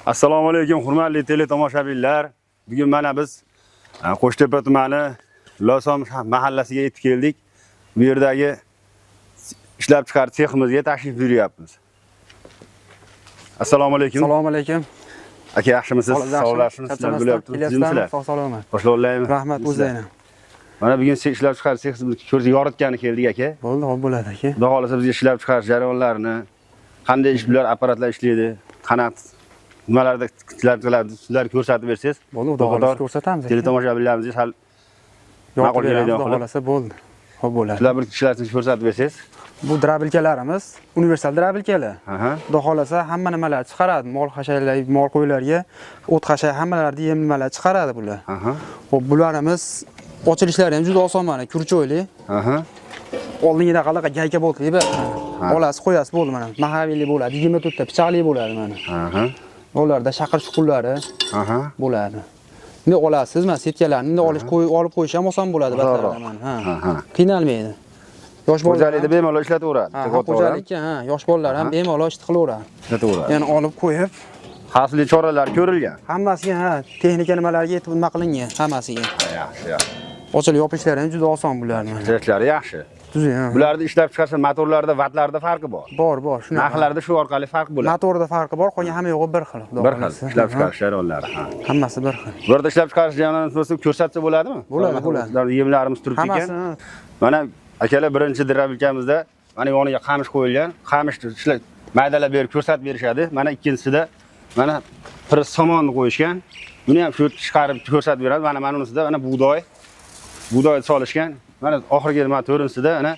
Assalomu alaykum, hurmatli teletomoshabinlar. Bugun mana biz Qo'shtepa tumani Losom mahallasiga yetib keldik. Bu yerdagi ishlab chiqarish seximizga tashrif buyuryapmiz. Assalomu alaykum. Assalomu alaykum. Aka, yaxshimisiz? Sog'lashsiz, sizlar bo'lyapti. Sizlar sog'-salomat. Boshlovlaymi? Rahmat, o'zingizlar. Mana bugun ishlab chiqarish seximizni ko'rib yoritgani keldik aka. Bo'ldi, hop bo'ladi aka. Xudo xolasa bizga ishlab chiqarish jarayonlarini, qanday ishlar, apparatlar ishlaydi, qanaqa nimalarda ishlab chiqiladi, sizlar ko'rsatib bersangiz. Bo'ldi, xudo xolasa ko'rsatamiz. Teletomoshabinlarimizga sal ma'qul keladigan xudo xolasa bo'ldi. Hop bo'ladi. Sizlar bir ishlarni ko'rsatib bersangiz. Bu drabilkalarimiz universal drabilkalar. Xudo xolasa hamma nimalar chiqaradi. Mol xashaylar, mol qo'ylarga o't xashay hammalarni yem nimalar chiqaradi bular. Xo'p, bularimiz ochilishlari ham juda oson mana, kurchoyli. Oldingida qanaqa gayka bo'ldi, olasiz, qo'yasiz bo'ldi mana. Mahaviyli bo'ladi, 24 ta pichoqli bo'ladi mana. Ularda shaqir chuqurlari bo'ladi. Endi olasiz, mana setkalarni olib qo'yish ham oson bo'ladi batlardan mana. Qiynalmaydi. Yosh bolalar xo'jalikda bemalol ishlataveradi. Xo'jalikka, yosh bolalar ham bemalol ishlataveradi. Ishlataveradi. Ya'ni olib qo'yib, xavfsizlik choralari ko'rilgan. hammasiga, texnika nimalarga yetib nima qilingan, hammasiga. Yaxshi. Ochilib yopishlari ham juda oson bularning. Ishlari yaxshi. Tuzing. Bularni ishlab chiqarsa motorlarda, vatlarda farqi bor. Bor, shunaqa. Narxlarda shu orqali farq bo'ladi. Motorda farqi bor, qolgan hamma yo'g'i bir xil. Bir xil ishlab chiqarish jarayonlari. Hammasi bir xil. Bu yerda ishlab chiqarish jarayonini ko'rsatsa bo'ladimi? Bo'ladi. Sizlar yemlarimiz turibdi ekan. Mana akalar birinchi drabilkamizda mana yoniga qamish qo'yilgan. Qamishni ishlab maydalab berib ko'rsatib berishadi. Mana ikkinchisida mana bir somonni qo'yishgan. Buni ham shu chiqarib ko'rsatib beradi. Mana unisida mana bug'doy solishgan. Mana oxirgi nima to'rinsida ana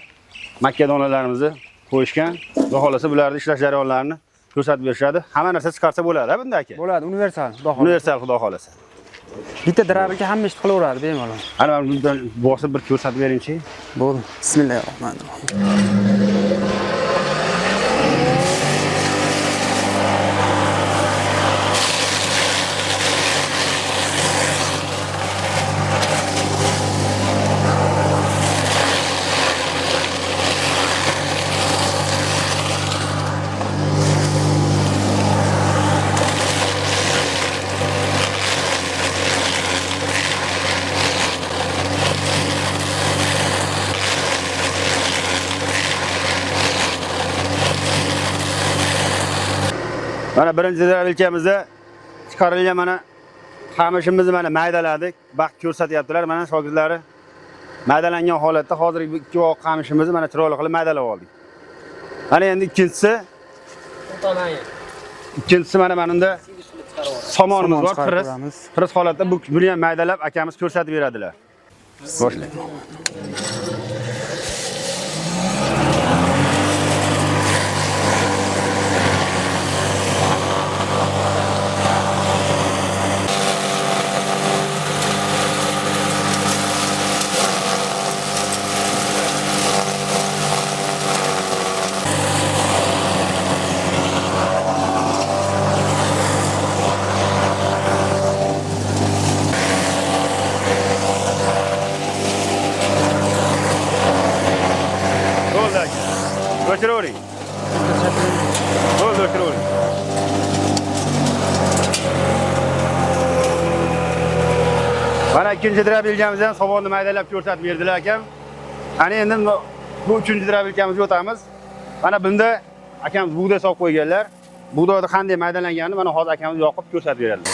makka donalarimizni qo'yishgan. Xudo xolasa bularni ishlash jarayonlarini ko'rsatib berishadi. Hamma narsa chiqarsa bo'ladi, bunda aka. Bo'ladi, universal, xudo xolasa. Universal, xudo xolasa. Bitta drabilka hamma ish qilaveradi bemalol. Ana bundan bosib bir ko'rsatib bering-chi. Bo'ldi. Bismillahirrohmanirrohim. Mana birinchi drabilkamizda chiqarilgan mana qamishimizni mana maydaladik. Vaqt ko'rsatyaptilar. Mana shogirdlari maydalangan holatda hozirgi ikki voq qamishimizni mana chiroyli qilib maydalab oldik. Mana endi ikkinchisi. Ikkinchisi mana bunda somonimiz bor, qiris holatda buni ham maydalab akamiz ko'rsatib beradilar. Boshlang. O'chiravering. Bo'ldi, o'chiravering. Mana ikkinchi drabilkamizda ham somonni maydalab ko'rsatib berdilar akam. Ana endi bu uchinchi drabilkamizga o'tamiz. Mana bunda akamiz bug'doy solib qo'yganlar. Bug'doyni qanday maydalanganini mana hozir akamiz yoqib ko'rsatib beradi.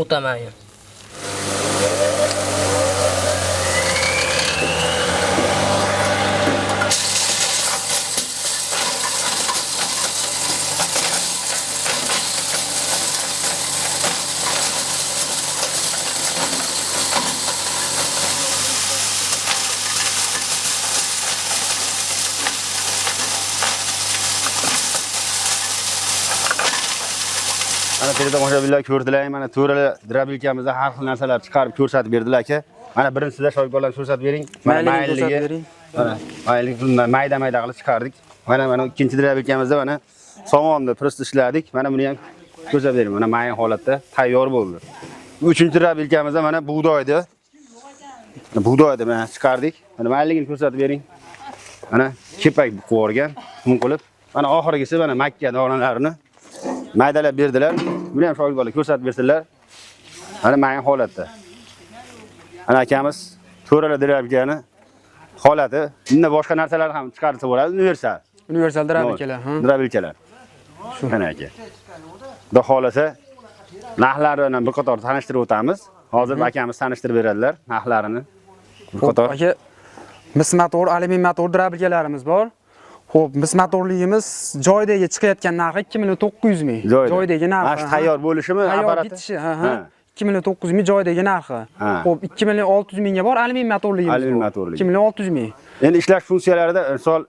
O'tamayman. Mana teletomoshabinlar ko'rdilar, mana to'rala drabilkamizda har xil narsalar chiqarib ko'rsatib berdilar aka. Mana birinchisida shogirdlarni ko'rsatib bering. Mana mayligi. Mana mayda qilib chiqardik. Mana ikkinchi drabelkamizda mana somonni prosta ishladik. Mana buni ham ko'rsatib bering. Mana mayin holatda tayyor bo'ldi. Uchinchi drabelkamizda mana bug'doyni mana chiqardik. Mana mayligini ko'rsatib bering. Mana kepak qo'yib yuborgan, qum qilib. Mana oxirgisi mana makka donalarini maydalab berdilar. Buni ham shogirdlar ko'rsatib bersinlar. Mana mayin holatda. Ana akamiz to'ralar drabelkani holati, bunda boshqa narsalar ham chiqarsa bo'ladi, universal drabelkalar, drabelkalar. Shu mana aka. Xudo xolasa narxlarini bir qator tanishtirib o'tamiz. Hozir akamiz tanishtirib beradilar narxlarini. Bir qator. Aka, mis motor, alyumin motor drabelkalarimiz bor. Xo'p, mis motorligimiz joydagi chiqayotgan narxi 2.900 ming. Joydagi narxi. Mana tayyor bo'lishimi aparati? Bitishi, 2.900 ming joydagi narxi. Xo'p, 2.600 mingga bor alyumin motorligimiz. Alyumin motorli. 2.600 ming. Endi ishlash funksiyalarida misol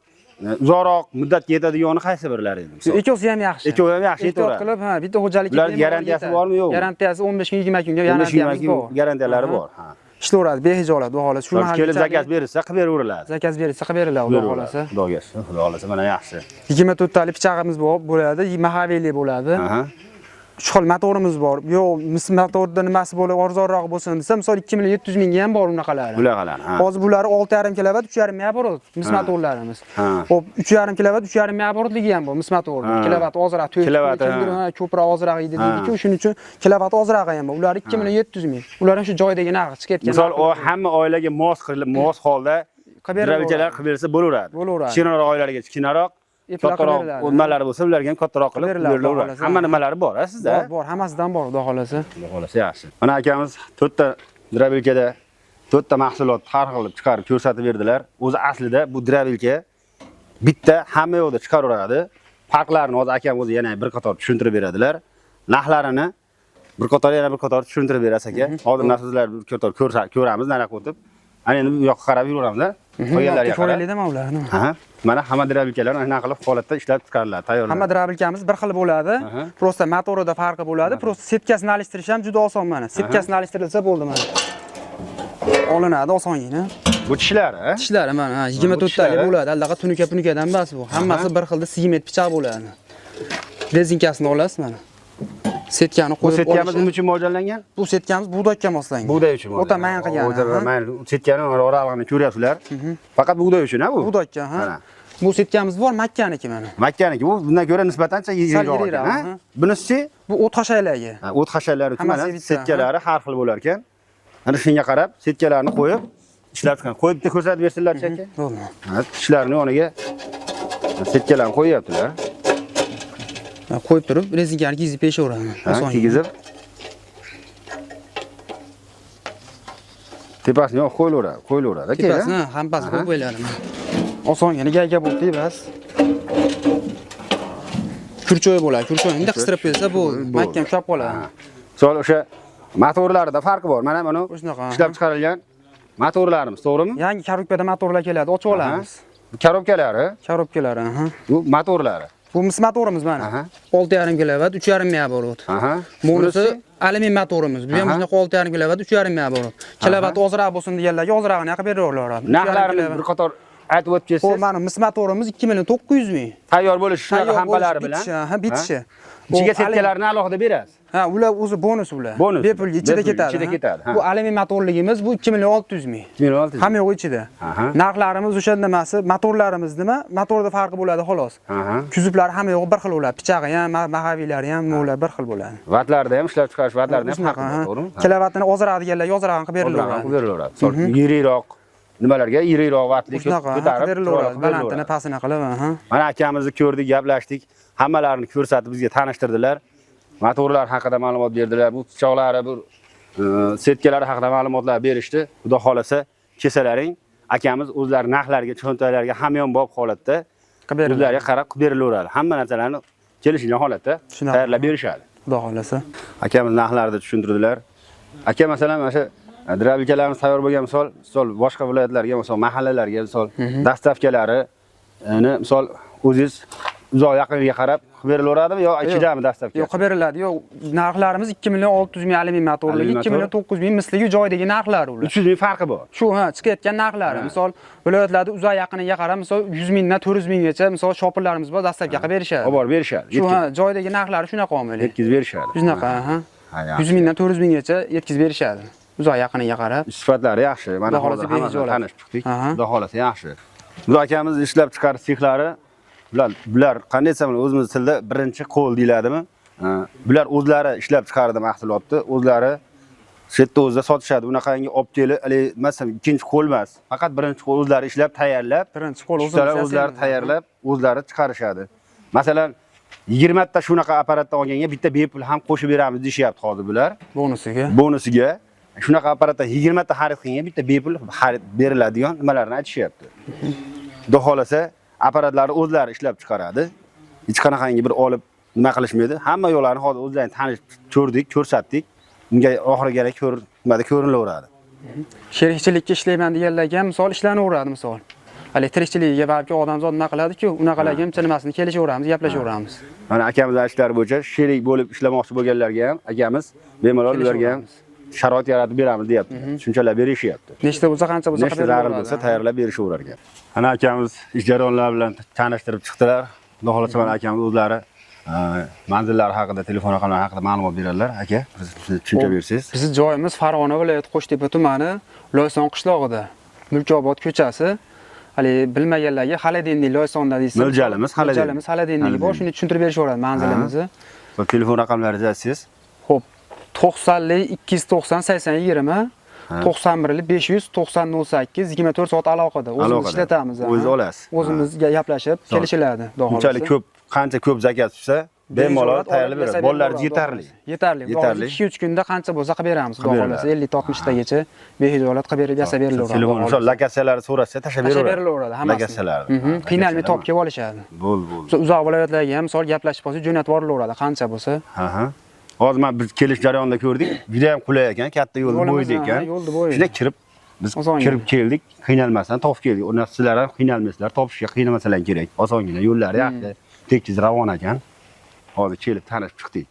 uzoqroq muddatga yetadigani qaysi birlari edi? Ikkovsi ham yaxshi. Ikkovi ham yaxshi yetaveradi. Qilib, bitta xo'jalikka ular garantiyasi bormi yo'qmi? Garantiyasi 15 kun, 20 kunga garantiyamiz bor. Garantiyalari bor. Ishlayveradi, behijolat, xudo xolasa. Shu mahallada kelib zakaz berilsa, qilib beraveriladi. Zakaz berilsa, qilib beriladi, xudo xolasa. Xudo xolasa, mana yaxshi. 24 talik pichog'imiz bo'ladi, mahaviyli bo'ladi. 3 xil motorimiz bor. Yo'q, mis motorda nimasi bo'lib arzonroq bo'lsin desa, misol 2.700 mingga ham bor unaqalari. Bular, hozir bular 6.5 kilovat, 3.5 ming oborot mis motorlarimiz. Xo'p, 3.5 kilovat, 3.5 ming oborotligi ham bor mis motorda. Kilovat ozroq, 4 ko'proq ozroq edi deydi-ku, shuning uchun kilovat ozroq ham bor. Ular 2.700 ming. Ular ham shu joydagi narx chiqayotgan. Misol, hamma oilaga mos holda drabelkalar qilib bersa bo'laveradi. Kichikroq oilalarga kichikroq, kattaroq nimalari bo'lsa, ularga ham kattaroq qilib berilaveradi. Hamma nimalari bor, sizda? Bor, hammasidan bor, xudo xolasa. Xudo xolasa yaxshi. Mana akamiz 4 ta drabelkada 4 ta mahsulot har xil qilib chiqarib ko'rsatib berdilar. O'zi aslida bu drabelka bitta hamma yoqda chiqaraveradi. Farqlarini hozir akam o'zi yana bir qator tushuntirib beradilar. Narxlarini bir qator tushuntirib berasiz aka. Hozir narxlar bir qator ko'ramiz, nariyoqqa o'tib. Ana endi bu yoqqa qarab yuraveramiz-da. Qo'yganlarga qarab. Ko'raylikmi ularni? Mana hamma drabelkalar ana qilib holatda ishlab chiqariladi, tayyorlanadi. Hamma drabelkamiz bir xil bo'ladi. Prosta motorida farqi bo'ladi. Prosta setkasini alishtirish ham juda oson mana. Setkasini alishtirilsa bo'ldi mana. Olinadi osongina. Bu tishlari, Tishlari mana 24 talik bo'ladi. Aldaqa tunuka-punikadan emas bu. Hammasi bir xilda simet pichoq bo'ladi. Rezinkasini olasiz mana. Setkani qo'yib olasiz. Bu setkamiz nima uchun mo'ljallangan? Bu setkamiz bug'doyga moslangan. Bug'doy uchun. O'ta mayin qilgan. O'ta mayin. Setkani oraliqni ko'ryapsizlar. Faqat bug'doy uchun, bu? Bug'doyga, Bu setkamiz bor, Makkaniki mana. Makkaniki, bu bundan ko'ra nisbatancha yiriroq ekan, Bunisi bu o't hashaylagi. O't hashaylari uchun mana setkalari har xil bo'lar ekan. Ana shunga qarab setkalarni qo'yib ishlab chiqqan. Qo'yib bitta ko'rsatib bersinlar-chi aka. Bo'ldi. Tishlarni yoniga setkalarni qo'yaptilar. Qo'yib turib, rezinkani kiyizib peshaveramiz. Oson. Kiyizib. Tepasini yo'q qo'yilaveradi, aka. Tepasini hampasi qo'yib qo'yiladi. Osongina gayga bo'ldi, bas. Kurchoy bo'ladi. Kurchoyni bunday qistirib qo'ysa bo'ldi. Mahkam ushlab qoladi. Misol o'sha motorlarda farqi bor. Mana buni ishlab chiqarilgan motorlarimiz, to'g'rimi? Yangi korobkada motorlar keladi, ochib olamiz. Korobkalari? Korobkalari, Bu motorlari. Bu mis motorimiz mana. 6.5 kilovat, 3.5 ming oborot. Bunisi alyumin motorimiz. Bu ham shunday 6.5 kilovat, 3.5 ming oborot. Kilovat ozroq bo'lsin deganlarga ozrog'ini qilib beraveradi. Narxlarini bir qator aytib o'tib Bu mana mis motorimiz 2.900 ming. Tayyor bo'lishi shunaqa hampalari bilan. Bitishi. Ichiga setkalarni alohida berasiz. Ular o'zi bonus ular. Bepul ichida ketadi. Bu alyumin motorligimiz bu 2.600 ming. 2.600. Hamma yo'q ichida. Narxlarimiz o'sha nimasi, motorlarimiz nima? Motorda farqi bo'ladi xolos. Kuzublari hamma yo'q bir xil bo'ladi. Pichog'i ham, mahaviylari ham ular bir xil bo'ladi. Vatlarda ham ishlab chiqarish vatlarida ham farqi bor, to'g'rimi? Kilovatini ozroq deganlarga ozrog'ini qilib berilaveradi. Yiriroq nimalarga yiriroq vatli ko'tarib berilaveradi. Balandini pasini qilib, Mana akamizni ko'rdik, gaplashdik. Hammalarini ko'rsatib bizga tanishtirdilar. Motorlar haqida ma'lumot berdilar. Bu pichoqlari, bu setkalari haqida ma'lumotlar berishdi. Xudo xolasa, kelsalaring akamiz o'zlari narxlarga, cho'ntaklarga hamyonbop holatda o'zlariga qarab qilib berilaveradi. Hamma narsalarni kelishgan holatda tayyorlab berishadi. Xudo xolasa. Akamiz narxlarni tushuntirdilar. Aka masalan, mana shu drabelkalarimiz tayyor bo'lgan misol boshqa viloyatlarga, misol mahallalarga, misol dastavkalari, misol o'zingiz uzoq yaqinga qarab qilib berilaveradimi yo ichidami dastlabki? Yo'q, qilib beriladi. Yo'q, narxlarimiz 2 million 600 ming alyumin motorligi, 2 million 900 ming misligi joydagi narxlar ular. 300 ming farqi bor. Shu, chiqayotgan narxlari. Misol, viloyatlarda uzoq yaqiniga qarab, misol 100 mingdan 400 minggacha misol shopirlarimiz bor, dastlabki qilib berishadi. Olib borib berishadi. Shu, joydagi narxlari shunaqa omili. Yetkazib berishadi. Shunaqa, 100 mingdan 400 minggacha yetkazib berishadi. Uzoq yaqiniga qarab. Sifatlari yaxshi. Mana hozir hammasini tanishib chiqdik. Xudo xolasa yaxshi. Bu akamiz ishlab chiqarish sexlari bular qanday desam, o'zimiz tilda birinchi qo'l deyiladimi? Bular o'zlari ishlab chiqardi mahsulotni, o'zlari shu yerda o'zida sotishadi. Bunaqangi olib kelib, masalan, ikkinchi qo'l emas, faqat birinchi qo'l o'zlari ishlab tayyorlab, birinchi qo'l o'zlari tayyorlab, o'zlari chiqarishadi. Masalan, 20 ta shunaqa apparatdan olganga bitta bepul ham qo'shib beramiz deyapti hozir bular. Bonusiga. Shunaqa apparatdan 20 ta xarid qilganga bitta bepul xarid beriladigan nimalarni aytishyapti. Xudo xolasa, apparatlarni o'zlari ishlab chiqaradi. Hech qanaqangi bir olib nima qilishmaydi. Hamma yo'llarni hozir o'zlarini tanishib ko'rdik, ko'rsatdik. Unga oxiriga ko'rinaveradi. Sherikchilikka ishlayman deganlarga ham misol ishlanaveradi misol. Elektrikchiligiga balki odamzod nima qiladi-ku, unaqalarga ham nimasini kelishaveramiz, gaplashaveramiz. Mana akamiz aytishlari bo'yicha sherik bo'lib ishlamoqchi bo'lganlarga ham akamiz bemalol ularga ham sharoit yaratib beramiz deyapti. Shunchalar berishyapti. Nechta bo'lsa, qancha bo'lsa qilib beradi. Bo'lsa tayyorlab berishaverarkan. Ana akamiz ish jarayonlari bilan tanishtirib chiqdilar. Xudo xolasa mana akamiz o'zlari manzillari haqida, telefon raqamlari haqida ma'lumot beradilar. Aka, tushuncha bersangiz. Bizning joyimiz Farg'ona viloyati Qo'shtepa tumani, Loyson qishlog'ida, Mulkobod ko'chasi. Bilmaganlarga Xaladendiy Loysonda deysiz. Mo'ljalimiz Xaladendiy bor, shuni tushuntirib berishaveradi manzilimizni. Telefon raqamlaringizni aytsangiz. Xo'p, 90 290 80 20 91 500 90 08 24 soat aloqada. O'zimiz ishlatamiz. O'zingiz olasiz. O'zimizga gaplashib kelishiladi, xudo xolasa. Unchalik ko'p, qancha ko'p zakaz tushsa, bemalol tayyorlab beradi. Bolalarga yetarli. Yetarli. 2-3 kunda qancha bo'lsa qilib beramiz, xudo xolasa. 50-60 tagacha behijolat qilib berib yasab berilaveradi. Telefon misol lokatsiyalarni so'rashsa tashlab berilaveradi. Hammasi. Lokatsiyalarni. Qiynalmay topib olishadi. Bo'ldi. Uzoq viloyatlarga ham misol gaplashib qolsa, jo'natib yuborilaveradi, qancha bo'lsa. Hozir men biz kelish jarayonida ko'rdik. Juda ham qulay ekan, katta yo'lni bo'yida ekan. Shunday kirib keldik, qiynalmasdan topib keldik. Uni sizlar ham qiynalmaysizlar, topishga qiynalmasalar kerak. Osongina yo'llari yaxshi, tekis ravon ekan. Hozir kelib tanishib chiqdik.